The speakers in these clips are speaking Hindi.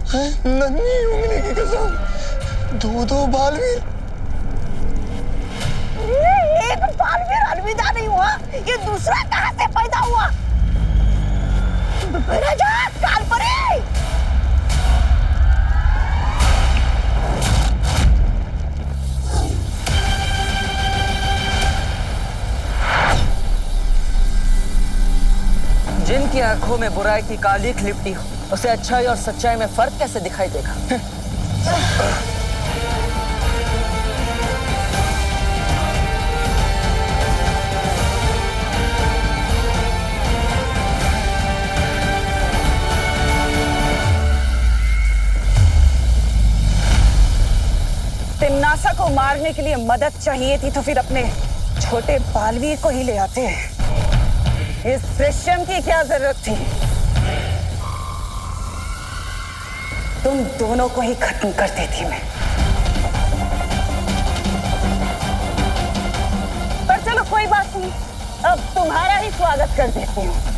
नन्ही उंगली की कसम, दो बालवीर। ये एक बालवीर अलविदा नहीं हुआ, ये दूसरा कहां से पैदा हुआ? राजा कालपरी! जिनकी आंखों में बुराई की कालीख लिपटी हो, उसे अच्छाई और सच्चाई में फर्क कैसे दिखाई देगा? तिम्नासा को मारने के लिए मदद चाहिए थी तो फिर अपने छोटे बालवीर को ही ले आते हैं। इस दृश्यम की क्या जरूरत थी? तुम दोनों को ही खत्म कर देती मैं। पर चलो कोई बात नहीं, अब तुम्हारा ही स्वागत कर देती हूँ।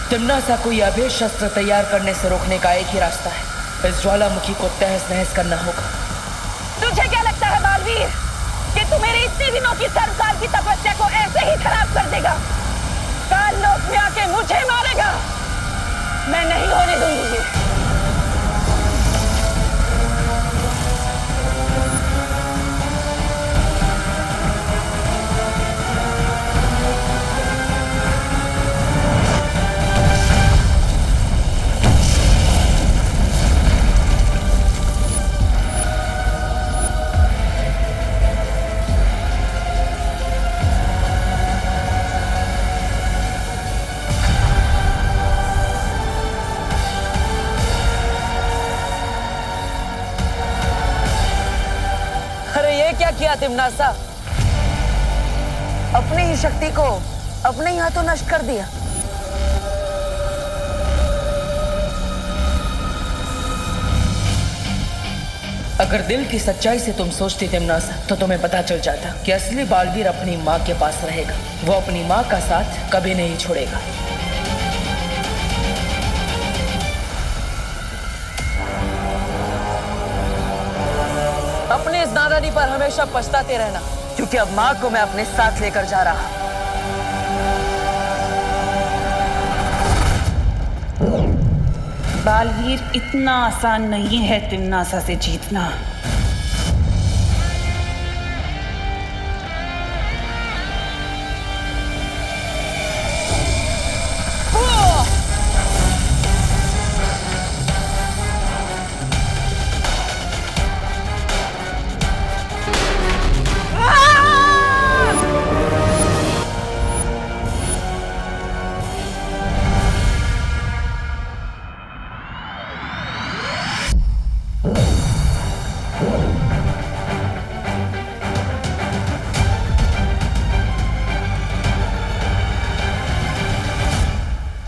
तिम्नासा को यह अभेद शस्त्र तैयार करने से रोकने का एक ही रास्ता है, इस ज्वालामुखी को तहस नहस करना होगा। तुझे क्या लगता है बालवीर कि तू मेरे इतने दिनों की सरकार की तपस्या को ऐसे ही खराब कर देगा? काल लोक में आके मुझे मारेगा? मैं नहीं होने दूंगी। क्या किया तिम्नासा? अपनी ही शक्ति को अपने ही हाथों नष्ट कर दिया। अगर दिल की सच्चाई से तुम सोचती तिम्नासा, तो तुम्हें पता चल जाता कि असली बालवीर अपनी माँ के पास रहेगा। वो अपनी माँ का साथ कभी नहीं छोड़ेगा। अपने इस नादानी पर हमेशा पछताते रहना, क्योंकि अब माँ को मैं अपने साथ लेकर जा रहा। बालवीर इतना आसान नहीं है तिम्नासा से जीतना।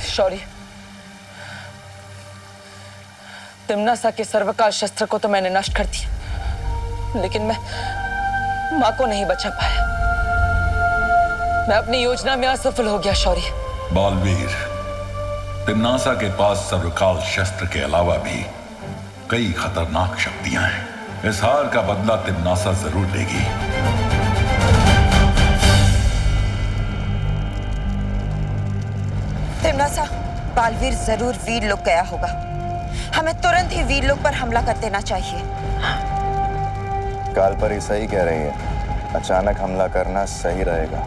शौर्य, तिम्नासा के सर्वकाल शस्त्र को तो मैंने नष्ट कर दिया, लेकिन मैं मां को नहीं बचा पाया। मैं अपनी योजना में असफल हो गया शौर्य। बालवीर, तिम्नासा के पास सर्वकाल शस्त्र के अलावा भी कई खतरनाक शक्तियां हैं। इस हार का बदला तिम्नासा जरूर लेगी। तिम्नासा, बालवीर जरूर वीर लोक गया होगा। हमें तुरंत ही वीर लोक पर हमला कर देना चाहिए। कालपरी सही कह रही है, अचानक हमला करना सही रहेगा।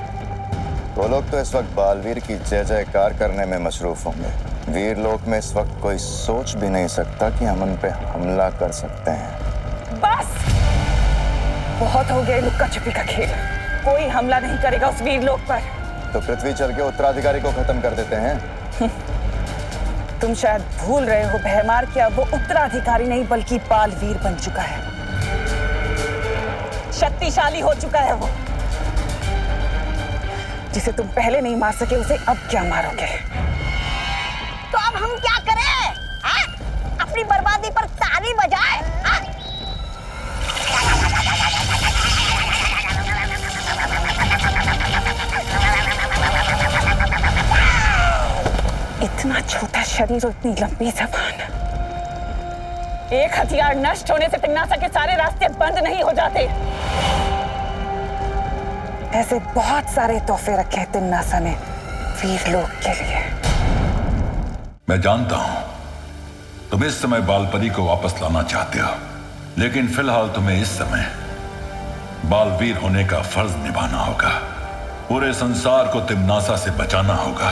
वो लोग तो इस वक्त बालवीर की जय जयकार करने में मशरूफ होंगे। वीर लोक में इस वक्त कोई सोच भी नहीं सकता कि हम उन पे हमला कर सकते हैं। बस बहुत हो गया लुक्का छुपी का खेल। कोई हमला नहीं करेगा उस वीर लोक पर। तो पृथ्वी चल के उत्तराधिकारी को खत्म कर देते हैं। तुम शायद भूल रहे हो भयमार, क्या वो उत्तराधिकारी नहीं बल्कि बालवीर बन चुका है। शक्तिशाली हो चुका है वो। जिसे तुम पहले नहीं मार सके उसे अब क्या मारोगे? तो अब हम क्या करें? हाँ? अपनी बर्बादी पर ताली बजाए? हाँ? इतना छोटा शरीर और इतनी लंबी जबान। एक हथियार नष्ट होने से तिम्नासा के सारे रास्ते बंद नहीं हो जाते। ऐसे बहुत सारे तोहफे रखे हैं तिम्नासा ने वीर लोग के लिए। मैं जानता हूं तुम इस समय बालपरी को वापस लाना चाहते हो, लेकिन फिलहाल तुम्हें इस समय बालवीर होने का फर्ज निभाना होगा। पूरे संसार को तिम्नासा से बचाना होगा।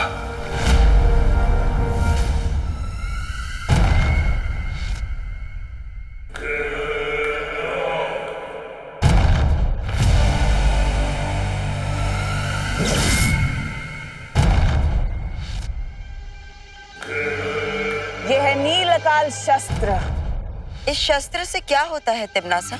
यह है नील अकाल शस्त्र। इस शस्त्र से क्या होता है तिम्नासा?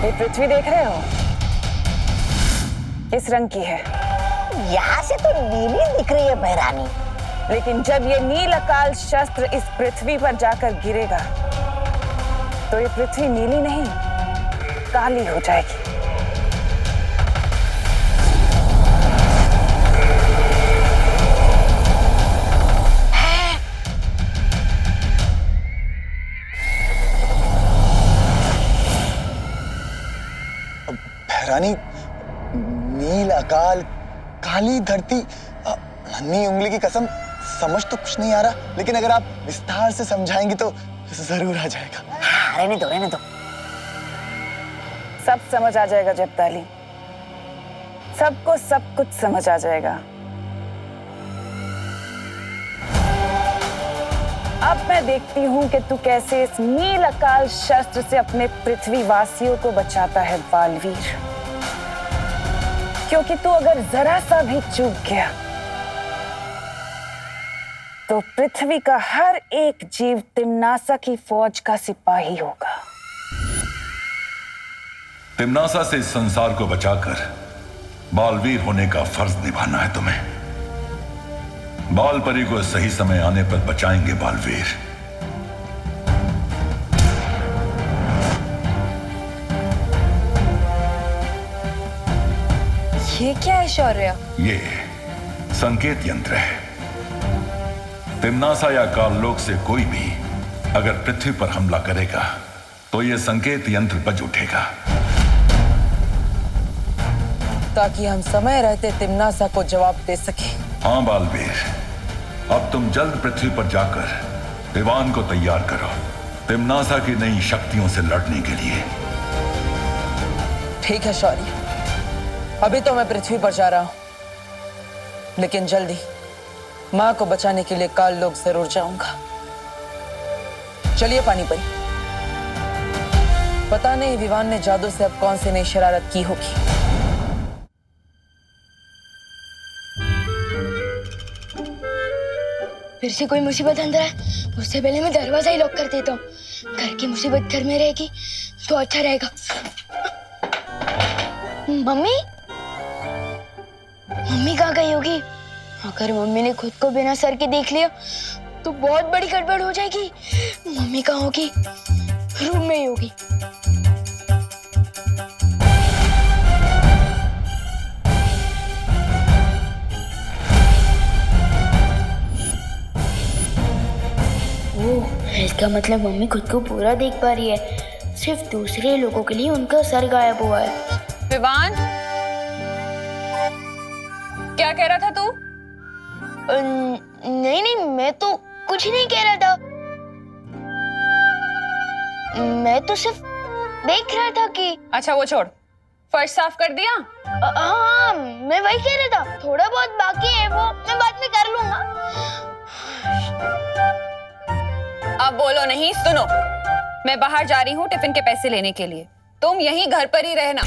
ये पृथ्वी देख रहे हो? किस रंग की है? यहाँ से तो नीली दिख रही है महारानी। लेकिन जब ये नील अकाल शस्त्र इस पृथ्वी पर जाकर गिरेगा तो ये पृथ्वी नीली नहीं काली हो जाएगी। रानी, नील अकाल, काली धरती, नन्ही उंगली की कसम, समझ तो कुछ नहीं आ रहा, लेकिन अगर आप विस्तार से समझाएंगी तो जरूर आ जाएगा। हाँ, रहने दो रहने दो। सब समझ आ जाएगा जब्ताली, सबको सब कुछ समझ आ जाएगा। अब मैं देखती हूँ कि तू कैसे इस नील अकाल शस्त्र से अपने पृथ्वी वासियों को बचाता है बालवीर। क्योंकि तू अगर जरा सा भी चूक गया तो पृथ्वी का हर एक जीव तिम्नासा की फौज का सिपाही होगा। तिम्नासा से इस संसार को बचाकर बालवीर होने का फर्ज निभाना है तुम्हें। बालपरी को सही समय आने पर बचाएंगे बालवीर। ये क्या है शौर्य? ये संकेत यंत्र है। तिम्नासा या काललोक से कोई भी अगर पृथ्वी पर हमला करेगा तो यह संकेत यंत्र बज उठेगा, ताकि हम समय रहते तिम्नासा को जवाब दे सके। हाँ बालवीर, अब तुम जल्द पृथ्वी पर जाकर विवान को तैयार करो तिम्नासा की नई शक्तियों से लड़ने के लिए। ठीक है शौर्य, अभी तो मैं पृथ्वी पर जा रहा हूं, लेकिन जल्दी मां को बचाने के लिए काल लोक जरूर जाऊंगा। चलिए पानी परी। पता नहीं विवान ने जादू से अब कौन सी नई शरारत की होगी। फिर से कोई मुसीबत अंदर है, उससे पहले मैं दरवाजा ही लॉक कर देता हूँ। घर की मुसीबत घर में रहेगी तो अच्छा रहेगा। मम्मी, मम्मी कहाँ गई होगी? अगर मम्मी ने खुद को बिना सर के देख लिया तो बहुत बड़ी गड़बड़ हो जाएगी। मम्मी कहाँ होगी? रूम में ही होगी। इसका मतलब मम्मी खुद को पूरा देख पा रही है, सिर्फ दूसरे लोगों के लिए उनका सर गायब हुआ है। विवान, क्या कह रहा था तू? नहीं नहीं, मैं तो कुछ नहीं कह रहा था। मैं तो सिर्फ देख रहा था कि। अच्छा वो छोड़, फर्श साफ कर दिया? हाँ, मैं वही कह रहा था, थोड़ा बहुत बाकी है वो मैं बाद में कर अब बोलो नहीं, सुनो। मैं बाहर जा रही हूँ टिफिन के पैसे लेने के लिए। तुम यहीं घर पर ही रहना।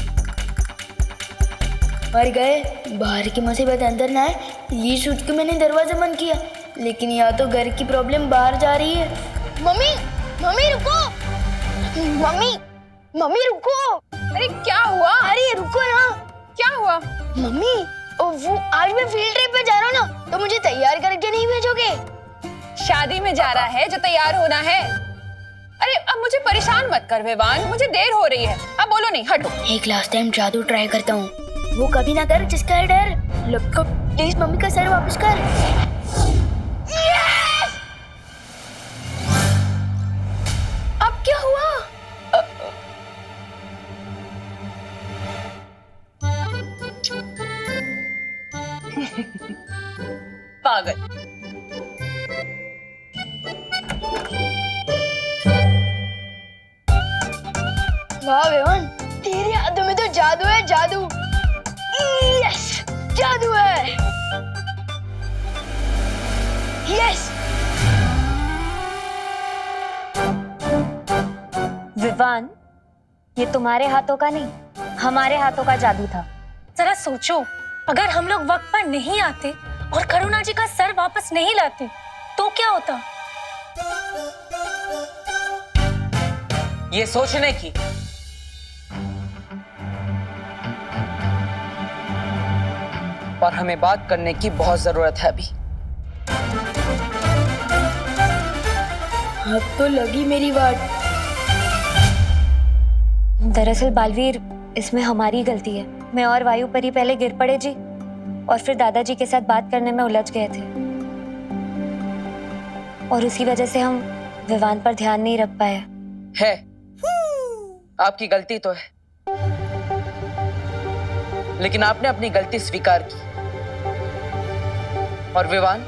मर गए, बाहर की मुसीबत अंदर ना आए, ये सोच के मैंने दरवाजा बंद किया। लेकिन यहाँ तो घर की प्रॉब्लम बाहर जा रही है। मम्मी, मम्मी रुको, मम्मी, मम्मी रुको। अरे क्या हुआ? अरे रुको ना। क्या हुआ? मम्मी, वो आज मैं फील्ड ट्रिप पे जा रहा हूँ ना, तो मुझे तैयार करके नहीं भेजोगे? शादी में जा रहा है जो तैयार होना है। अरे अब मुझे परेशान मत कर विवान, मुझे देर हो रही है। अब बोलो नहीं, हटो। एक लास्ट टाइम जादू ट्राई करता हूँ, वो कभी ना कर जिसका है डर। लपको प्लीज, मम्मी का सर वापस कर। अब क्या हुआ? पागल। वाह विवान, तेरे हाथों में तो जादू है, जादू। यस, जादू है। यस। विवान, ये तुम्हारे हाथों का नहीं, हमारे हाथों का जादू था। जरा सोचो, अगर हम लोग वक्त पर नहीं आते और करुणा जी का सर वापस नहीं लाते तो क्या होता? ये सोचने की और हमें बात करने की बहुत जरूरत है अभी। अब तो लगी मेरी बात। दरअसल बालवीर, इसमें हमारी गलती है। मैं और वायु परी पहले गिर पड़े जी, और फिर दादाजी के साथ बात करने में उलझ गए थे, और उसी वजह से हम विवान पर ध्यान नहीं रख पाए। है, आपकी गलती तो है, लेकिन आपने अपनी गलती स्वीकार की। और विवान,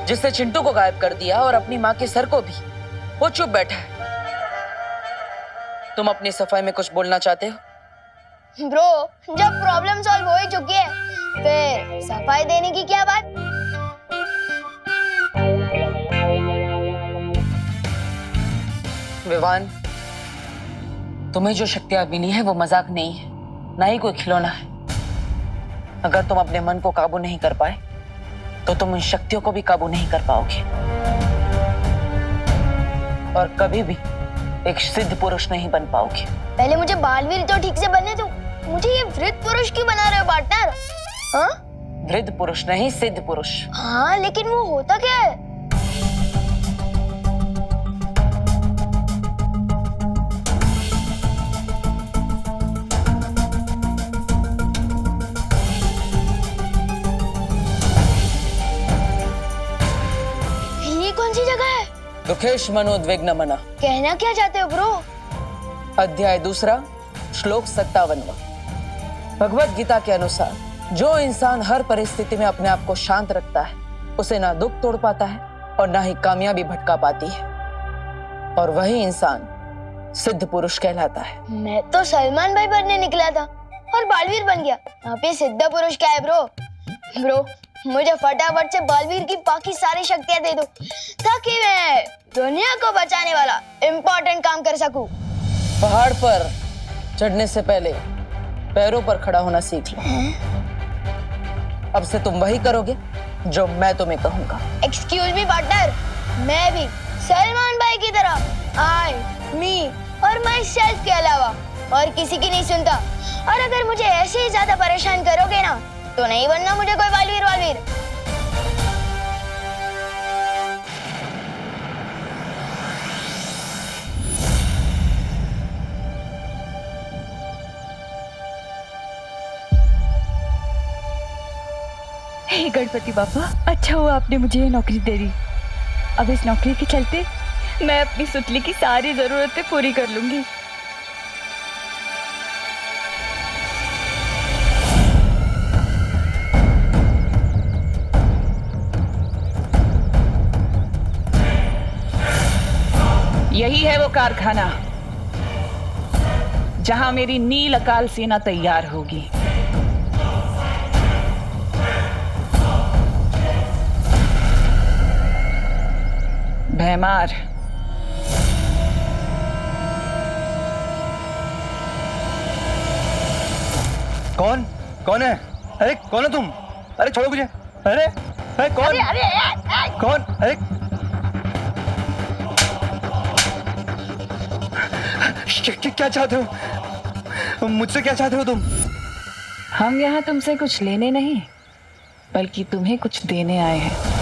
जिसने चिंटू को गायब कर दिया और अपनी माँ के सर को भी, वो चुप बैठा है। तुम अपनी सफाई में कुछ बोलना चाहते हो? ब्रो, जब प्रॉब्लम सॉल्व हो ही चुकी है, फिर सफाई देने की क्या बात? विवान, तुम्हें जो शक्तियां मिली है वो मजाक नहीं है, ना ही कोई खिलौना है। अगर तुम अपने मन को काबू नहीं कर पाए तो तुम उन शक्तियों को भी काबू नहीं कर पाओगे, और कभी भी एक सिद्ध पुरुष नहीं बन पाओगे। पहले मुझे बालवीर तो ठीक से बनने दो। मुझे ये वृद्ध पुरुष क्यों बना रहे हो पार्टनर? हाँ? वृद्ध पुरुष नहीं, सिद्ध पुरुष। हाँ, लेकिन वो होता क्या है? ये कौन सी जगह है? दुखेश मनोद्विग्न मना। कहना क्या चाहते हो ब्रो? अध्याय 2, श्लोक 57। भगवत गीता के अनुसार जो इंसान हर परिस्थिति में अपने आप को शांत रखता है, उसे ना दुख तोड़ पाता है और ना ही कामयाबी भटका पाती है, और वही इंसान सिद्ध पुरुष कहलाता है। मैं तो सलमान भाई बनने निकला था और बालवीर बन गया। यहाँ पे सिद्ध पुरुष क्या है ब्रो? ब्रो, मुझे फटाफट से बालवीर की बाकी सारी शक्तियां दे दो, ताकि मैं दुनिया को बचाने वाला इम्पोर्टेंट काम कर सकूं। पहाड़ पर चढ़ने से पहले पैरों पर खड़ा होना सीख लो। अब से तुम वही करोगे जो मैं तुम्हें कहूंगा। एक्सक्यूज मी पार्टनर, मैं भी सलमान भाई की तरह आई, मी और माई सेल्फ के अलावा और किसी की नहीं सुनता। और अगर मुझे ऐसे ही ज्यादा परेशान करोगे ना, तो नहीं बनना मुझे कोई बालवीर वालवीर। हे गणपति बाबा, अच्छा हुआ आपने मुझे ये नौकरी दे दी। अब इस नौकरी के चलते मैं अपनी सुतली की सारी जरूरतें पूरी कर लूंगी। यही है वो कारखाना जहां मेरी नील अकाल सेना तैयार होगी। भैमार, कौन कौन है? अरे कौन हो तुम? अरे छोड़ो मुझे। अरे अरे कौन? अरे कौन? अरे क्या चाहते हो? मुझसे क्या चाहते हो तुम? हम यहाँ तुमसे कुछ लेने नहीं बल्कि तुम्हें कुछ देने आए हैं।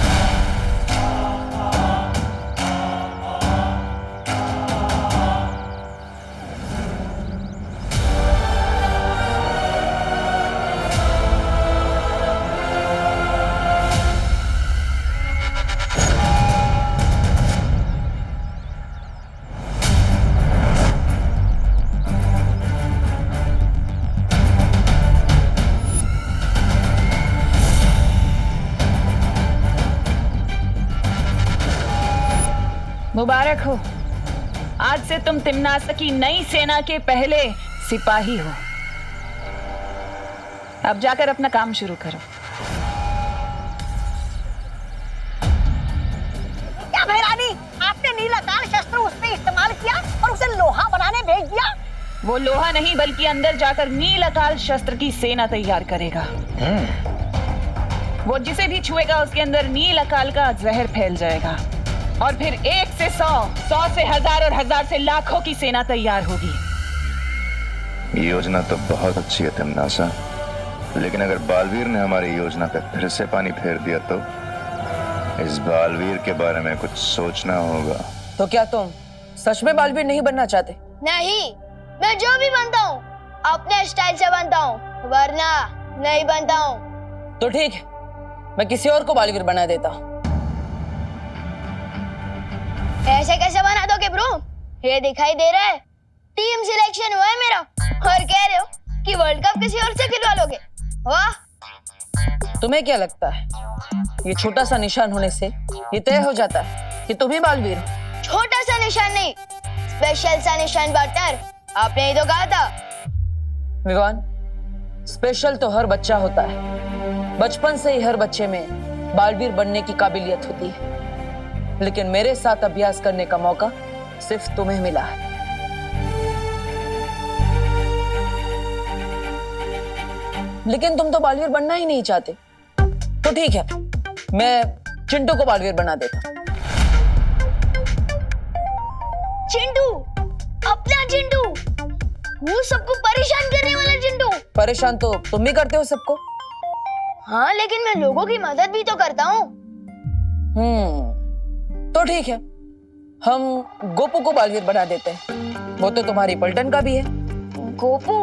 मुबारक हो, आज से तुम तिम्नासा की नई सेना के पहले सिपाही हो। अब जाकर अपना काम शुरू करो। क्या महारानी, आपने नीलाकाल शस्त्र उस पे इस्तेमाल किया और उसे लोहा बनाने भेज दिया? वो लोहा नहीं बल्कि अंदर जाकर नीलाकाल शस्त्र की सेना तैयार करेगा। वो जिसे भी छुएगा उसके अंदर नीलाकाल का जहर फैल जाएगा और फिर 1 से 100, 100 से 1000 और 1000 से लाखों की सेना तैयार होगी। ये योजना तो बहुत अच्छी है तिम्नासा, लेकिन अगर बालवीर ने हमारी योजना पे फिर से पानी फेर दिया तो इस बालवीर के बारे में कुछ सोचना होगा। तो क्या तुम सच में बालवीर नहीं बनना चाहते? नहीं, मैं जो भी बनता हूँ अपने स्टाइल से बनता हूँ, वरना नहीं बनता हूँ। तो ठीक है, मैं किसी और को बालवीर बना देता हूँ। ऐसे कैसे बना दोगे ब्रो? ये दिखाई दे रहा है टीम सिलेक्शन हुआ है मेरा और कह रहे हो कि वर्ल्ड कप किसी और से खिलवा लोगे? वाह! तुम्हें क्या लगता है ये छोटा सा निशान होने से ये तय हो जाता है कि तुम ही बालवीर हो? छोटा सा निशान नहीं, स्पेशल सा निशान पार्टनर। आपने ही तो कहा था। विवान, स्पेशल तो हर बच्चा होता है, बचपन से ही हर बच्चे में बालवीर बनने की काबिलियत होती है, लेकिन मेरे साथ अभ्यास करने का मौका सिर्फ तुम्हें मिला है। लेकिन तुम तो बालवीर बनना ही नहीं चाहते। तो ठीक है, मैं चिंटू को बालवीर बना देता। चिंटू, अपना चिंटू, वो सबको परेशान करने वाला चिंटू। परेशान तो तुम भी करते हो सबको। हाँ, लेकिन मैं लोगों की मदद भी तो करता हूँ। तो ठीक है, हम गोपू को बालवीर बना देते हैं। वो तो तुम्हारी पलटन का भी है। गोपू,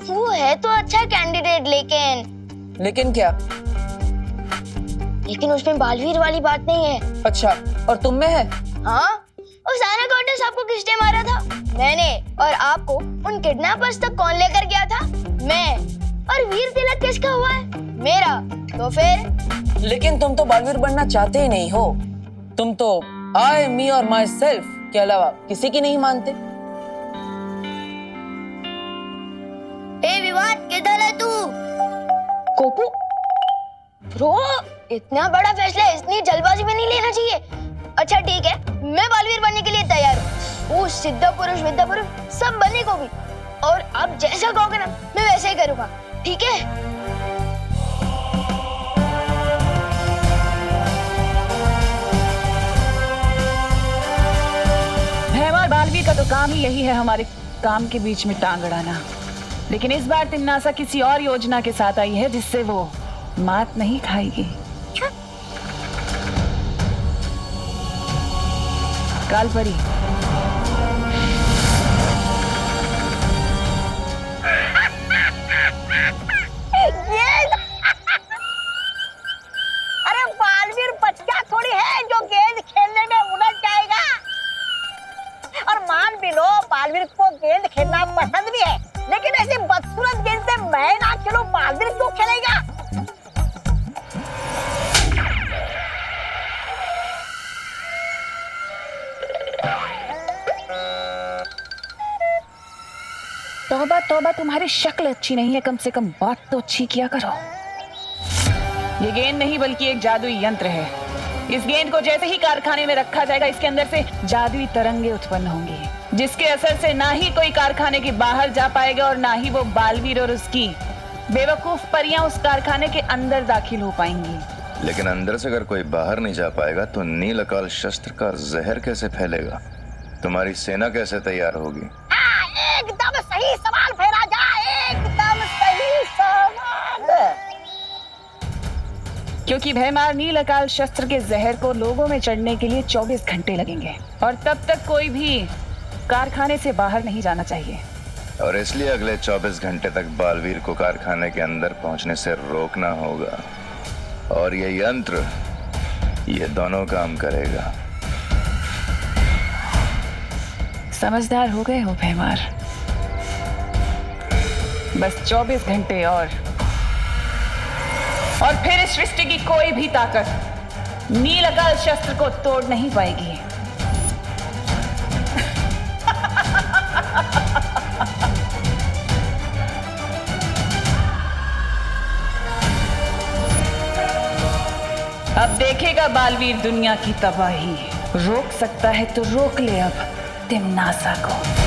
वो है तो अच्छा कैंडिडेट, लेकिन क्या? लेकिन उसमें बालवीर वाली बात नहीं है। अच्छा, और तुम में है? हाँ, उस एनाकोंडा सांप को किसने मारा था? मैंने। और आपको उन किडनैपर्स तक कौन लेकर गया था? मैं। और वीर तिलक किसका हुआ है? मेरा। तो फिर? लेकिन तुम तो बालवीर बनना चाहते ही नहीं हो। तुम तो आई, मी और माई सेल्फ के अलावा किसी की नहीं मानते। ए विवाद, किधर है तू? गोपू, ब्रो, इतना बड़ा फैसला इतनी जल्दबाजी में नहीं लेना चाहिए। अच्छा ठीक है, मैं बालवीर बनने के लिए तैयार हूँ। वो सिद्ध पुरुष, विद्या पुरुष सब बनने को भी। और अब जैसा कहोगे ना, मैं वैसे ही करूँगा। ठीक है? बालवीर का तो काम ही यही है, हमारे काम के बीच में टांग अड़ाना। लेकिन इस बार तिम्नासा किसी और योजना के साथ आई है जिससे वो मात नहीं खाएगी। कालपरी, अरे बालवीर बच्चा थोड़ी है जो गेंद खेलने में उलझ जाएगा। और मान भी लो बालवीर को गेंद खेलना पसंद भी है, लेकिन ऐसी बदसूरत गेंद से मैं ना खेलूं, बालवीर क्यों खेलेगा? तौबा तौबा, तुम्हारी शक्ल अच्छी नहीं है, कम से कम बात तो अच्छी किया करो। ये गेंद नहीं बल्कि एक जादुई यंत्र है इस गेंद को जैसे ही कारखाने में रखा जाएगा, इसके अंदर से जादुई तरंगे उत्पन्न होंगी, जिसके असर से ना ही कोई कारखाने के बाहर जा पाएगा और ना ही वो बालवीर और उसकी बेवकूफ परियां उस कारखाने के अंदर दाखिल हो पाएंगी। लेकिन अंदर से अगर कोई बाहर नहीं जा पाएगा तो नील अकाल शस्त्र का जहर कैसे फैलेगा? तुम्हारी सेना कैसे तैयार होगी? एकदम सही सवाल फेराजा, एकदम सही सवाल। क्योंकि भयमार नील अकाल शस्त्र के जहर को लोगों में चढ़ने के लिए 24 घंटे लगेंगे और तब तक कोई भी कारखाने से बाहर नहीं जाना चाहिए। और इसलिए अगले 24 घंटे तक बालवीर को कारखाने के अंदर पहुंचने से रोकना होगा। और ये यंत्र, ये दोनों काम करेगा। समझदार हो गए हो भयमार। बस 24 घंटे और फिर इस सृष्टि की कोई भी ताकत नील अकाल शस्त्र को तोड़ नहीं पाएगी। अब देखेगा बालवीर दुनिया की तबाही। रोक सकता है तो रोक ले अब तिमनासा को।